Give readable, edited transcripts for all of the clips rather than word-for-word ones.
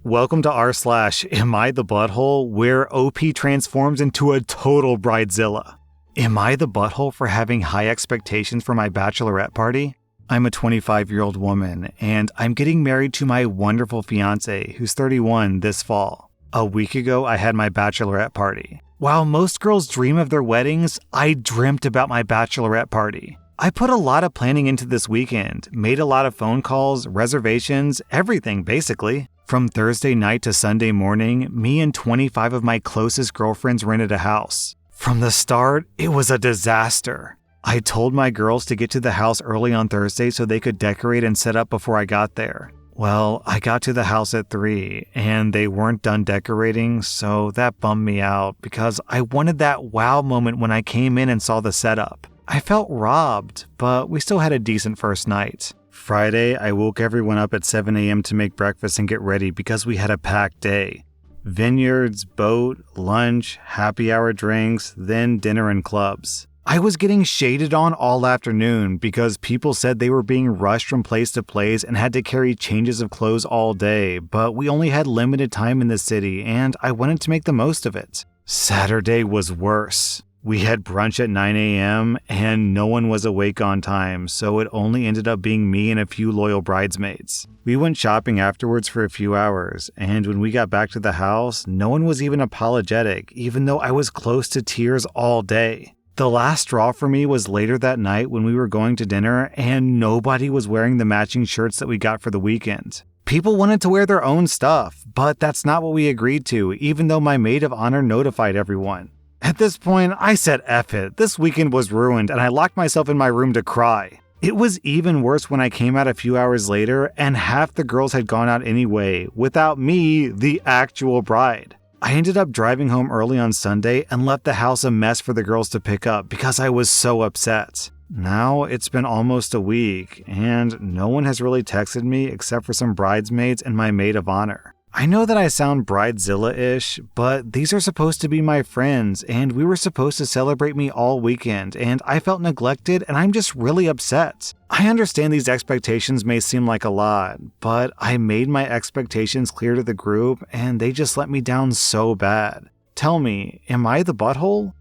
Welcome to rSlash, Am I the Butthole, where OP transforms into a total bridezilla. Am I the butthole for having high expectations for my bachelorette party? I'm a 25-year-old woman, and I'm getting married to my wonderful fiancé, who's 31 this fall. A week ago, I had my bachelorette party. While most girls dream of their weddings, I dreamt about my bachelorette party. I put a lot of planning into this weekend, made a lot of phone calls, reservations, everything basically. From Thursday night to Sunday morning, me and 25 of my closest girlfriends rented a house. From the start, it was a disaster. I told my girls to get to the house early on Thursday so they could decorate and set up before I got there. Well, I got to the house at 3, and they weren't done decorating, so that bummed me out because I wanted that wow moment when I came in and saw the setup. I felt robbed, but we still had a decent first night. Friday, I woke everyone up at 7 a.m. to make breakfast and get ready because we had a packed day. Vineyards, boat, lunch, happy hour drinks, then dinner and clubs. I was getting shaded on all afternoon because people said they were being rushed from place to place and had to carry changes of clothes all day, but we only had limited time in the city and I wanted to make the most of it. Saturday was worse. We had brunch at 9 a.m. and no one was awake on time, so it only ended up being me and a few loyal bridesmaids. We went shopping afterwards for a few hours, and when we got back to the house, no one was even apologetic, even though I was close to tears all day. The last straw for me was later that night when we were going to dinner and nobody was wearing the matching shirts that we got for the weekend. People wanted to wear their own stuff, but that's not what we agreed to, even though my maid of honor notified everyone. At this point, I said F it. This weekend was ruined and I locked myself in my room to cry. It was even worse when I came out a few hours later and half the girls had gone out anyway, without me, the actual bride. I ended up driving home early on Sunday and left the house a mess for the girls to pick up because I was so upset. Now it's been almost a week and no one has really texted me except for some bridesmaids and my maid of honor. I know that I sound bridezilla-ish, but these are supposed to be my friends, and we were supposed to celebrate me all weekend, and I felt neglected, and I'm just really upset. I understand these expectations may seem like a lot, but I made my expectations clear to the group, and they just let me down so bad. Tell me, am I the butthole?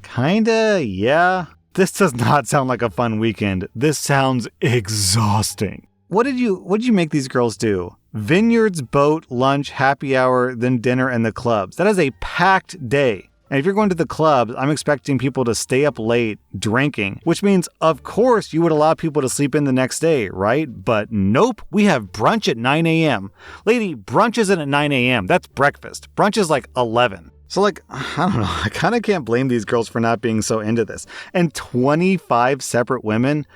Kinda, yeah. This does not sound like a fun weekend. This sounds exhausting. What did you make these girls do? Vineyards, boat, lunch, happy hour, then dinner and the clubs. That is a packed day. And if you're going to the clubs, I'm expecting people to stay up late drinking, which means, of course, you would allow people to sleep in the next day, right? But nope, we have brunch at 9 a.m. Lady, brunch isn't at 9 a.m. That's breakfast. Brunch is like 11. So I don't know, I kind of can't blame these girls for not being so into this. And 25 separate women?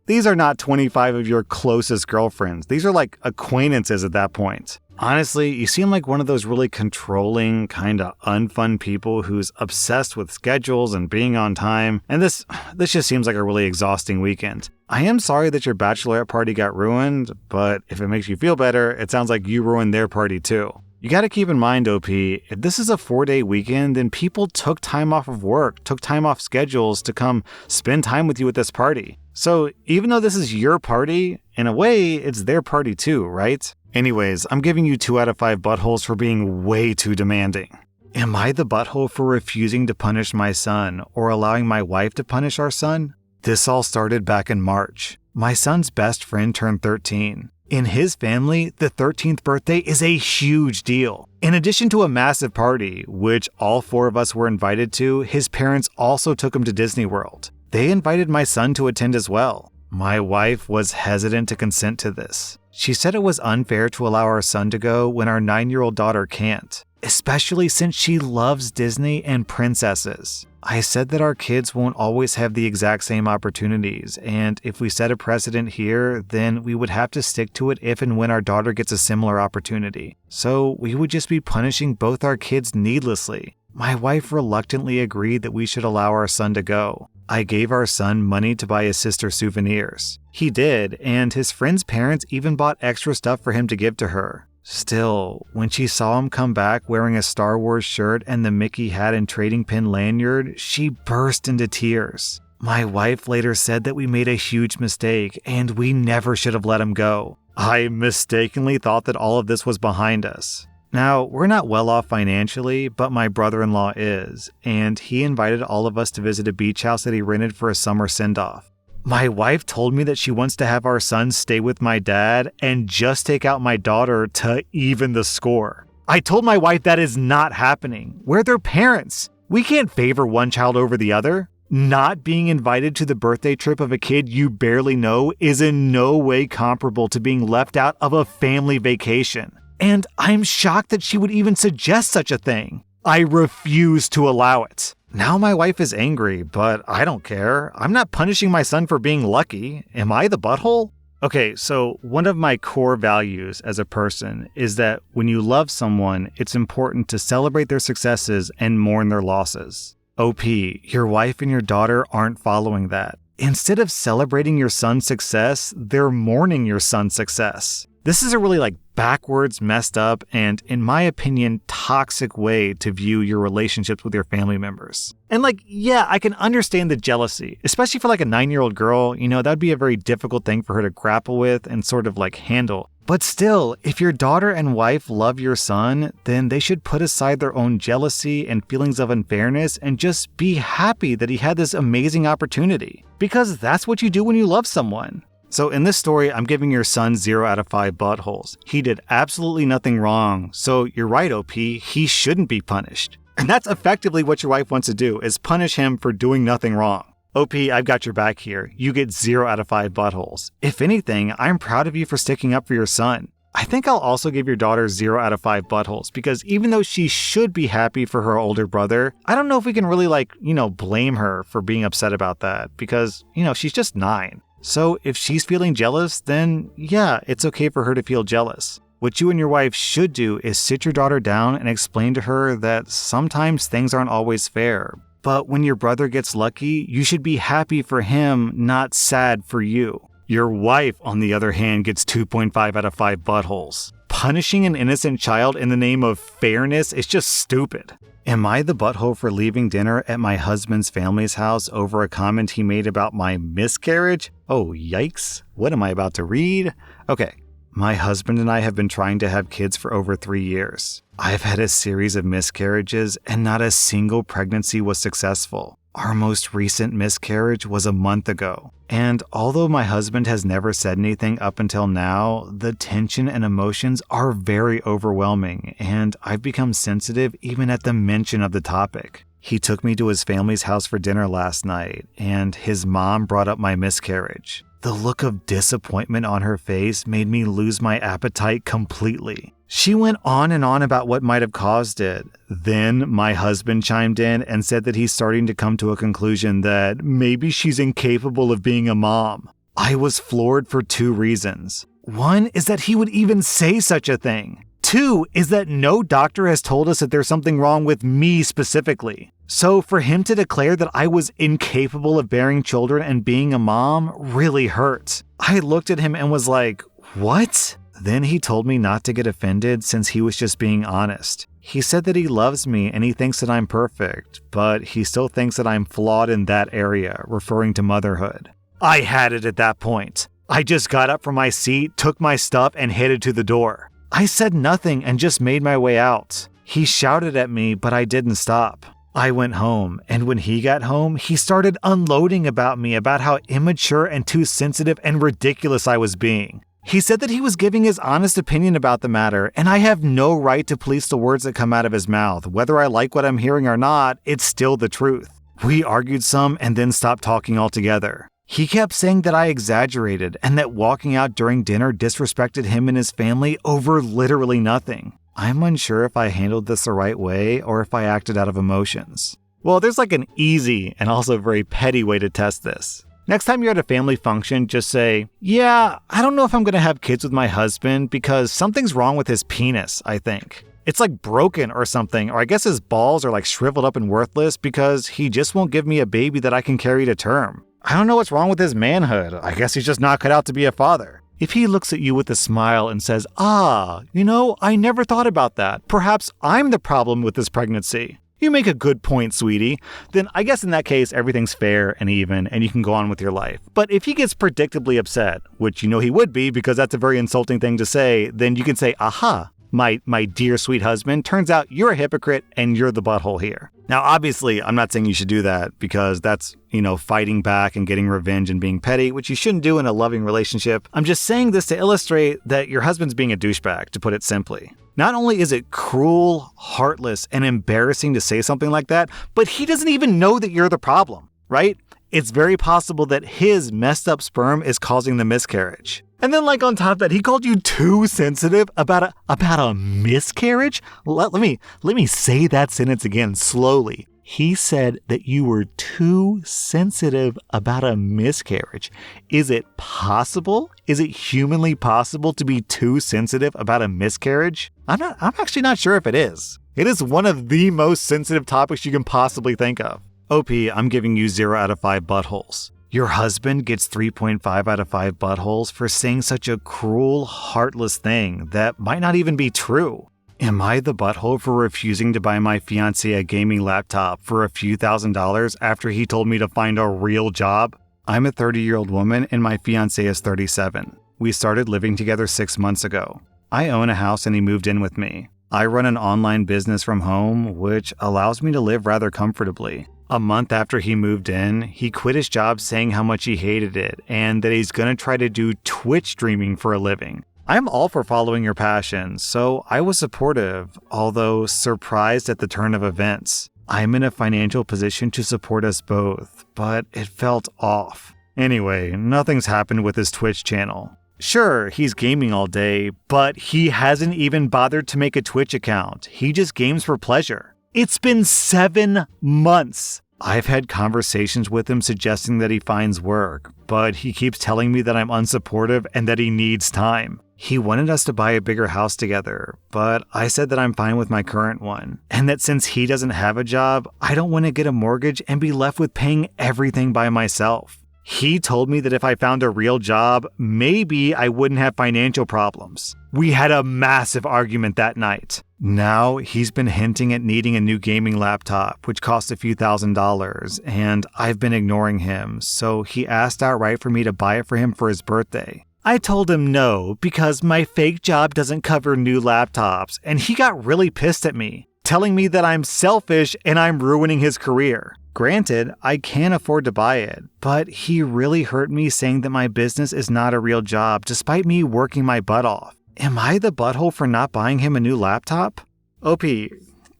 These are not 25 of your closest girlfriends. These are like acquaintances at that point. Honestly, you seem like one of those really controlling, kind of unfun people who's obsessed with schedules and being on time. And this just seems like a really exhausting weekend. I am sorry that your bachelorette party got ruined, but if it makes you feel better, it sounds like you ruined their party too. You gotta keep in mind, OP, if this is a 4-day weekend, then people took time off of work, took time off schedules to come spend time with you at this party. So even though this is your party, in a way, it's their party too, right? Anyways, I'm giving you 2 out of 5 buttholes for being way too demanding. Am I the butthole for refusing to punish my son or allowing my wife to punish our son? This all started back in March. My son's best friend turned 13. In his family, the 13th birthday is a huge deal. In addition to a massive party, which all 4 of us were invited to, his parents also took him to Disney World. They invited my son to attend as well. My wife was hesitant to consent to this. She said it was unfair to allow our son to go when our 9-year-old daughter can't, especially since she loves Disney and princesses. I said that our kids won't always have the exact same opportunities, and if we set a precedent here, then we would have to stick to it if and when our daughter gets a similar opportunity. So we would just be punishing both our kids needlessly. My wife reluctantly agreed that we should allow our son to go. I gave our son money to buy his sister souvenirs. He did, and his friend's parents even bought extra stuff for him to give to her. Still, when she saw him come back wearing a Star Wars shirt and the Mickey hat and trading pin lanyard, she burst into tears. My wife later said that we made a huge mistake and we never should have let him go. I mistakenly thought that all of this was behind us. Now, we're not well off financially, but my brother-in-law is, and he invited all of us to visit a beach house that he rented for a summer send-off. My wife told me that she wants to have our son stay with my dad and just take out my daughter to even the score. I told my wife that is not happening. We're their parents. We can't favor one child over the other. Not being invited to the birthday trip of a kid you barely know is in no way comparable to being left out of a family vacation. And I'm shocked that she would even suggest such a thing. I refuse to allow it. Now my wife is angry, but I don't care. I'm not punishing my son for being lucky. Am I the butthole? Okay, so one of my core values as a person is that when you love someone, it's important to celebrate their successes and mourn their losses. OP, your wife and your daughter aren't following that. Instead of celebrating your son's success, they're mourning your son's success. This is a really backwards, messed up, and in my opinion, toxic way to view your relationships with your family members. And yeah, I can understand the jealousy, especially for a 9-year-old girl. That'd be a very difficult thing for her to grapple with and sort of handle. But still, if your daughter and wife love your son, then they should put aside their own jealousy and feelings of unfairness and just be happy that he had this amazing opportunity. Because that's what you do when you love someone. So in this story, I'm giving your son 0 out of 5 buttholes. He did absolutely nothing wrong. So you're right, OP, he shouldn't be punished. And that's effectively what your wife wants to do, is punish him for doing nothing wrong. OP, I've got your back here. You get 0 out of 5 buttholes. If anything, I'm proud of you for sticking up for your son. I think I'll also give your daughter 0 out of 5 buttholes, because even though she should be happy for her older brother, I don't know if we can really blame her for being upset about that, because, she's just 9. So if she's feeling jealous, then yeah, it's okay for her to feel jealous. What you and your wife should do is sit your daughter down and explain to her that sometimes things aren't always fair. But when your brother gets lucky, you should be happy for him, not sad for you. Your wife, on the other hand, gets 2.5 out of 5 buttholes. Punishing an innocent child in the name of fairness is just stupid. Am I the butthole for leaving dinner at my husband's family's house over a comment he made about my miscarriage? Oh, yikes. What am I about to read? Okay. My husband and I have been trying to have kids for over 3 years. I've had a series of miscarriages and not a single pregnancy was successful. Our most recent miscarriage was a month ago. And although my husband has never said anything up until now, the tension and emotions are very overwhelming, and I've become sensitive even at the mention of the topic. He took me to his family's house for dinner last night, and his mom brought up my miscarriage. The look of disappointment on her face made me lose my appetite completely. She went on and on about what might have caused it. Then my husband chimed in and said that he's starting to come to a conclusion that maybe she's incapable of being a mom. I was floored for 2 reasons. One is that he would even say such a thing. 2 is that no doctor has told us that there's something wrong with me specifically. So for him to declare that I was incapable of bearing children and being a mom really hurt. I looked at him and was like, what? Then he told me not to get offended since he was just being honest. He said that he loves me and he thinks that I'm perfect, but he still thinks that I'm flawed in that area, referring to motherhood. I had it at that point. I just got up from my seat, took my stuff, and headed to the door. I said nothing and just made my way out. He shouted at me, but I didn't stop. I went home, and when he got home, he started unloading about me about how immature and too sensitive and ridiculous I was being. He said that he was giving his honest opinion about the matter, and I have no right to police the words that come out of his mouth. Whether I like what I'm hearing or not, it's still the truth. We argued some and then stopped talking altogether. He kept saying that I exaggerated and that walking out during dinner disrespected him and his family over literally nothing. I'm unsure if I handled this the right way or if I acted out of emotions. Well, there's an easy and also very petty way to test this. Next time you're at a family function, just say, yeah, I don't know if I'm going to have kids with my husband because something's wrong with his penis, I think. It's broken or something, or I guess his balls are shriveled up and worthless because he just won't give me a baby that I can carry to term. I don't know what's wrong with his manhood. I guess he's just not cut out to be a father. If he looks at you with a smile and says, I never thought about that. Perhaps I'm the problem with this pregnancy. You make a good point, sweetie. Then I guess in that case, everything's fair and even, and you can go on with your life. But if he gets predictably upset, which you know he would be because that's a very insulting thing to say, then you can say, aha, my dear sweet husband, turns out you're a hypocrite and you're the butthole here. Now, obviously, I'm not saying you should do that because that's, fighting back and getting revenge and being petty, which you shouldn't do in a loving relationship. I'm just saying this to illustrate that your husband's being a douchebag, to put it simply. Not only is it cruel, heartless, and embarrassing to say something like that, but he doesn't even know that you're the problem, right? It's very possible that his messed up sperm is causing the miscarriage. And then on top of that, he called you too sensitive about a miscarriage? Let me say that sentence again slowly. He said that you were too sensitive about a miscarriage. Is it possible? Is it humanly possible to be too sensitive about a miscarriage? I'm actually not sure if it is. It is one of the most sensitive topics you can possibly think of. OP, I'm giving you 0 out of 5 buttholes. Your husband gets 3.5 out of 5 buttholes for saying such a cruel, heartless thing that might not even be true. Am I the butthole for refusing to buy my fiancé a gaming laptop for a few $1,000s after he told me to find a real job? I'm a 30-year-old woman and my fiancé is 37. We started living together 6 months ago. I own a house and he moved in with me. I run an online business from home, which allows me to live rather comfortably. A month after he moved in, he quit his job saying how much he hated it and that he's going to try to do Twitch streaming for a living. I'm all for following your passions, so I was supportive, although surprised at the turn of events. I'm in a financial position to support us both, but it felt off. Anyway, nothing's happened with his Twitch channel. Sure, he's gaming all day, but he hasn't even bothered to make a Twitch account. He just games for pleasure. It's been 7 months. I've had conversations with him suggesting that he finds work, but he keeps telling me that I'm unsupportive and that he needs time. He wanted us to buy a bigger house together, but I said that I'm fine with my current one, and that since he doesn't have a job, I don't want to get a mortgage and be left with paying everything by myself. He told me that if I found a real job, maybe I wouldn't have financial problems. We had a massive argument that night. Now he's been hinting at needing a new gaming laptop, which costs a few $1,000s, and I've been ignoring him, so he asked outright for me to buy it for him for his birthday. I told him no, because my fake job doesn't cover new laptops, and he got really pissed at me, telling me that I'm selfish and I'm ruining his career. Granted, I can't afford to buy it, but he really hurt me saying that my business is not a real job despite me working my butt off. Am I the butthole for not buying him a new laptop? OP,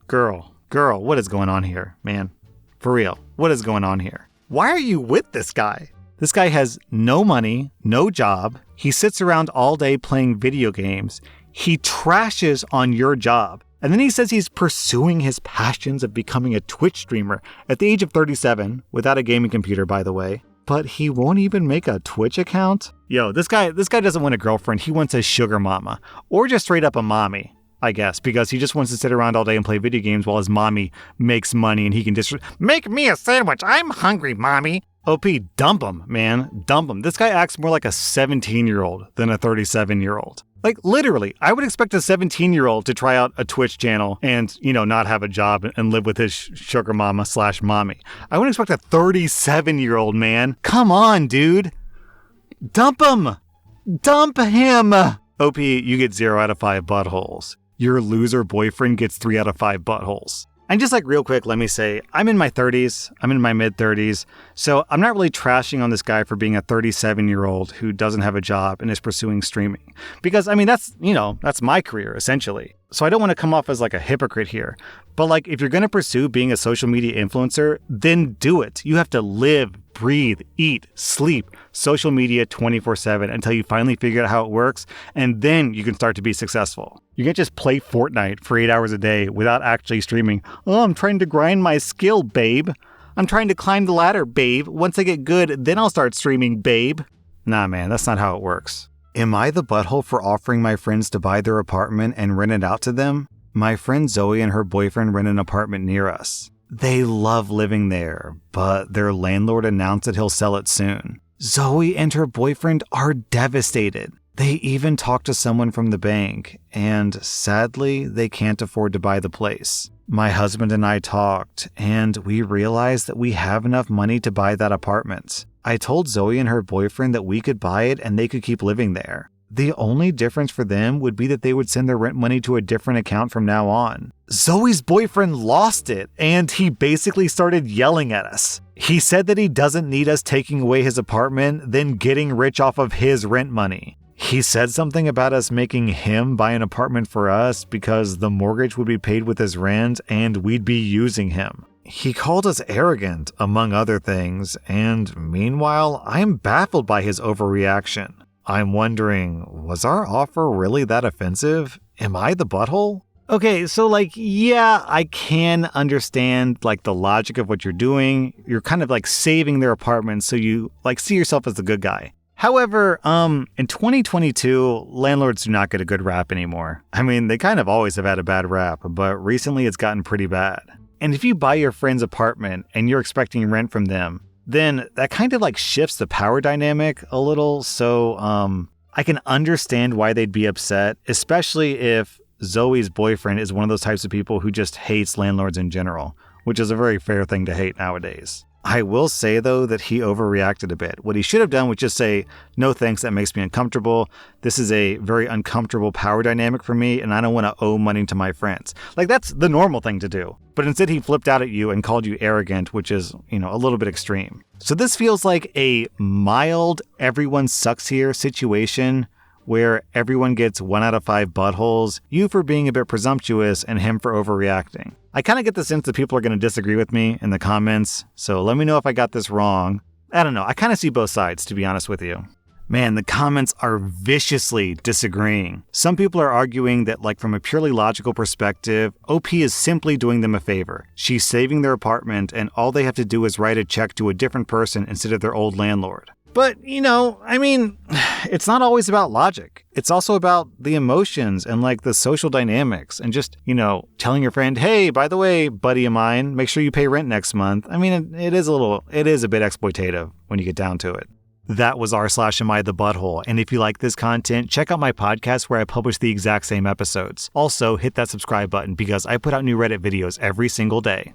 girl, what is going on here, man? For real, what is going on here? Why are you with this guy? This guy has no money, no job. He sits around all day playing video games. He trashes on your job. And then he says he's pursuing his passions of becoming a Twitch streamer at the age of 37, without a gaming computer, by the way. But he won't even make a Twitch account? Yo, this guy doesn't want a girlfriend. He wants a sugar mama. Or just straight up a mommy, I guess, because he just wants to sit around all day and play video games while his mommy makes money and he can just make me a sandwich. I'm hungry, mommy. OP, dump him, man. Dump him. This guy acts more like a 17-year-old than a 37-year-old. Like, literally, I would expect a 17-year-old to try out a Twitch channel and, not have a job and live with his sugar mama / mommy. I wouldn't expect a 37-year-old man. Come on, dude. Dump him. Dump him. OP, you get 0 out of 5 buttholes. Your loser boyfriend gets 3 out of 5 buttholes. And just real quick, let me say, I'm in my 30s, I'm in my mid-30s, so I'm not really trashing on this guy for being a 37-year-old who doesn't have a job and is pursuing streaming. Because, that's my career, essentially. So I don't want to come off as a hypocrite here. But if you're going to pursue being a social media influencer, then do it. You have to live, breathe, eat, sleep, social media 24/7 until you finally figure out how it works, and then you can start to be successful. You can't just play Fortnite for 8 hours a day without actually streaming. Oh, I'm trying to grind my skill, babe. I'm trying to climb the ladder, babe. Once I get good, then I'll start streaming, babe. Nah, man, that's not how it works. Am I the butthole for offering my friends to buy their apartment and rent it out to them? My friend Zoe and her boyfriend rent an apartment near us. They love living there, but their landlord announced that he'll sell it soon. Zoe and her boyfriend are devastated. They even talked to someone from the bank, and sadly, they can't afford to buy the place. My husband and I talked, and we realized that we have enough money to buy that apartment. I told Zoe and her boyfriend that we could buy it and they could keep living there. The only difference for them would be that they would send their rent money to a different account from now on. Zoe's boyfriend lost it, and he basically started yelling at us. He said that he doesn't need us taking away his apartment, then getting rich off of his rent money. He said something about us making him buy an apartment for us because the mortgage would be paid with his rent and we'd be using him. He called us arrogant, among other things, and meanwhile, I'm baffled by his overreaction. I'm wondering, was our offer really that offensive? Am I the butthole? Okay, so yeah, I can understand the logic of what you're doing. You're kind of saving their apartment so you see yourself as the good guy. However, in 2022, landlords do not get a good rap anymore. I mean, they kind of always have had a bad rap, but recently it's gotten pretty bad. And if you buy your friend's apartment and you're expecting rent from them, then that kind of shifts the power dynamic a little. So, I can understand why they'd be upset, especially if Zoe's boyfriend is one of those types of people who just hates landlords in general, which is a very fair thing to hate nowadays. I will say, though, that he overreacted a bit. What he should have done was just say, no thanks, that makes me uncomfortable. This is a very uncomfortable power dynamic for me, and I don't want to owe money to my friends. That's the normal thing to do. But instead, he flipped out at you and called you arrogant, which is, a little bit extreme. So this feels like a mild, everyone sucks here situation where everyone gets 1 out of 5 buttholes, you for being a bit presumptuous and him for overreacting. I kind of get the sense that people are going to disagree with me in the comments, so let me know if I got this wrong. I don't know, I kind of see both sides, to be honest with you. Man, the comments are viciously disagreeing. Some people are arguing that, from a purely logical perspective, OP is simply doing them a favor. She's saving their apartment, and all they have to do is write a check to a different person instead of their old landlord. But, it's not always about logic. It's also about the emotions and the social dynamics and just, telling your friend, hey, by the way, buddy of mine, make sure you pay rent next month. I mean, it is a bit exploitative when you get down to it. That was rSlash and if you like this content, check out my podcast where I publish the exact same episodes. Also, hit that subscribe button because I put out new Reddit videos every single day.